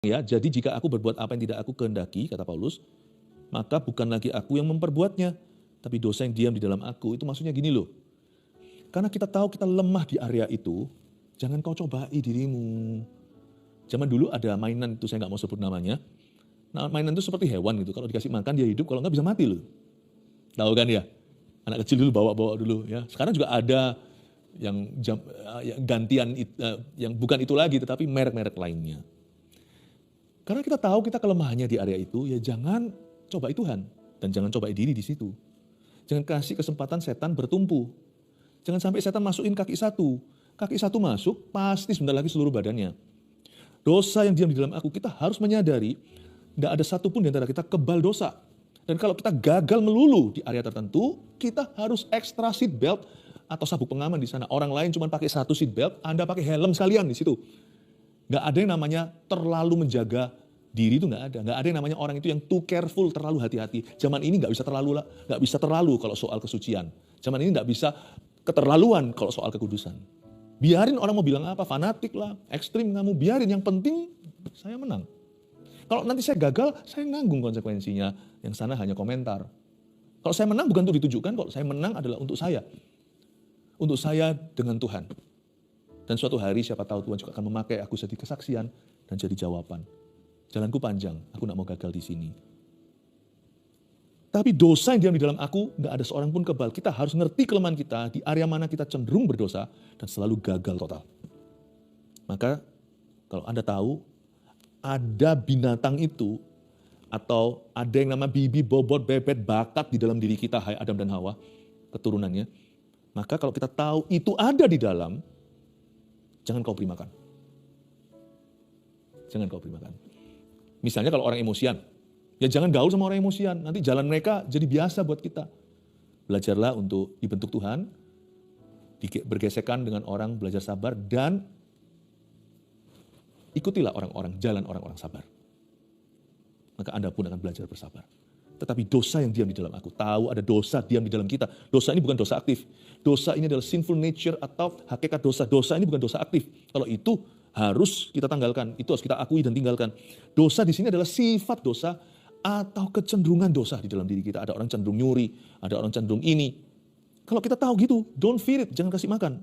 Ya, jadi jika aku berbuat apa yang tidak aku kehendaki, kata Paulus, maka bukan lagi aku yang memperbuatnya, tapi dosa yang diam di dalam aku. Itu maksudnya gini loh, karena kita tahu kita lemah di area itu, jangan kau cobai dirimu. Zaman dulu ada mainan itu, saya nggak mau sebut namanya. Nah, mainan itu seperti hewan gitu, kalau dikasih makan dia hidup, kalau nggak bisa mati loh. Tahu kan ya? Anak kecil dulu bawa-bawa dulu ya. Sekarang juga ada yang gantian, yang bukan itu lagi, tetapi merek-merek lainnya. Karena kita tahu kita kelemahannya di area itu, ya jangan cobai Tuhan. Dan jangan cobai diri di situ. Jangan kasih kesempatan setan bertumpu. Jangan sampai setan masukin kaki satu. Kaki satu masuk, pasti sebentar lagi seluruh badannya. Dosa yang diam di dalam aku, kita harus menyadari, tidak ada satupun di antara kita kebal dosa. Dan kalau kita gagal melulu di area tertentu, kita harus extra seat belt atau sabuk pengaman di sana. Orang lain cuma pakai satu seat belt, Anda pakai helm sekalian di situ. Nggak ada yang namanya terlalu menjaga diri, itu nggak ada. Nggak ada yang namanya orang itu yang too careful, terlalu hati-hati. Zaman ini nggak bisa terlalu kalau soal kesucian. Zaman ini nggak bisa keterlaluan kalau soal kekudusan. Biarin orang mau bilang apa, fanatik lah, ekstrim kamu, biarin. Yang penting saya menang. Kalau nanti saya gagal, saya nanggung konsekuensinya. Yang sana hanya komentar. Kalau saya menang bukan untuk ditujukan, kalau saya menang adalah untuk saya. Untuk saya dengan Tuhan. Dan suatu hari siapa tahu Tuhan juga akan memakai aku jadi kesaksian dan jadi jawaban. Jalanku panjang, aku tidak mau gagal di sini. Tapi dosa yang diam di dalam aku, nggak ada seorang pun kebal. Kita harus ngerti kelemahan kita, di area mana kita cenderung berdosa, dan selalu gagal total. Maka, kalau Anda tahu, ada binatang itu, atau ada yang nama bibi, bobot, bebet, bakat di dalam diri kita, hai Adam dan Hawa, keturunannya. Maka kalau kita tahu itu ada di dalam, jangan kau beri makan. Jangan kau beri makan. Misalnya kalau orang emosian, ya jangan gaul sama orang emosian. Nanti jalan mereka jadi biasa buat kita. Belajarlah untuk dibentuk Tuhan, bergesekan dengan orang, belajar sabar, dan ikutilah jalan orang-orang sabar. Maka Anda pun akan belajar bersabar. Tetapi dosa yang diam di dalam aku, tahu ada dosa diam di dalam kita. Dosa ini bukan dosa aktif. Dosa ini adalah sinful nature atau hakikat dosa. Dosa ini bukan dosa aktif. Kalau itu harus kita tanggalkan, itu harus kita akui dan tinggalkan. Dosa di sini adalah sifat dosa atau kecenderungan dosa di dalam diri kita. Ada orang cenderung nyuri, ada orang cenderung ini. Kalau kita tahu gitu, don't feed it, jangan kasih makan.